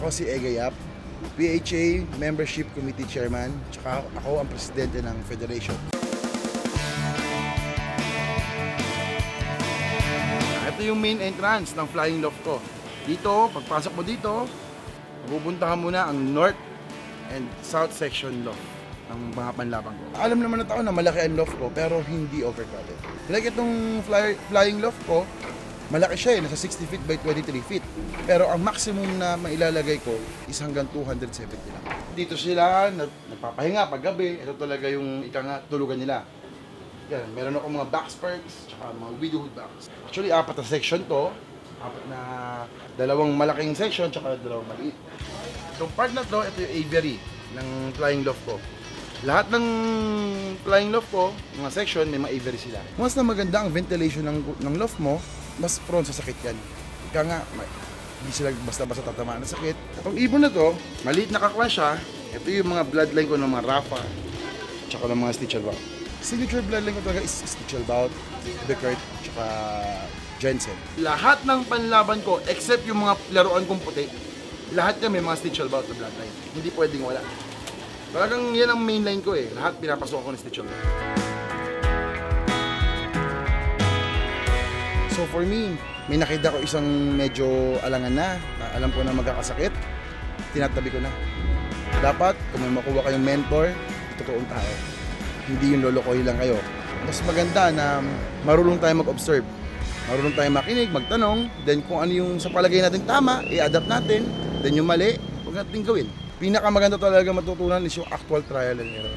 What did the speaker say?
Ako si Ege Yap, PHA Membership Committee Chairman, tsaka ako ang presidente ng Federation. Ito yung main entrance ng Flying Loft ko. Dito, pagpasok mo dito, pupuntahan muna ang North and South Section Loft ng mga panlabang ko. Alam naman ng tao na malaki ang loft ko pero hindi overcrowded. Like itong flying loft ko, malaki siya nasa 60 feet by 23 feet. Pero ang maximum na mailalagay ko is hanggang 270 lang. Dito sila nagpapahinga paggabi. Ito talaga yung tulugan nila. Yan, meron ako mga box perks, tsaka mga widowhood box. Actually, 4 na section to. 4 na, 2 malaking section, tsaka 2 maliit. Itong part na to, ito yung aviary ng flying loft ko. Lahat ng flying loft ko, mga section, may mga aviary sila. Once na maganda ang ventilation ng loft mo, mas prone sa sakit yan. Ika nga, hindi sila basta-basta tatamaan ng sakit. Itong ibon na to, maliit na kakwan siya. Ito yung mga bloodline ko ng mga Rafa, tsaka ng mga Stichelbout. Signature bloodline ko talaga is Stichelbout, Bickert, tsaka Jensen. Lahat ng panlaban ko, except yung mga laruan kong puti, lahat yan may mga Stichelbout na bloodline. Hindi pwedeng wala. Talagang yan ang mainline ko eh. Lahat pinapasok ko ng Stichelbout. So for me, may nakita ko isang medyo alangan na. Alam ko na magkakasakit. Tinatabi ko na. Dapat, kung may makuha kayong mentor, totoong tao. Hindi yung lolokoy lang kayo. Mas maganda na marunong tayo mag-observe. Marunong tayo makinig, magtanong. Then kung ano yung sa palagay natin tama, i-adapt natin. Then yung mali, huwag natin gawin. Pinakamaganda talaga matutunan is yung actual trial and error.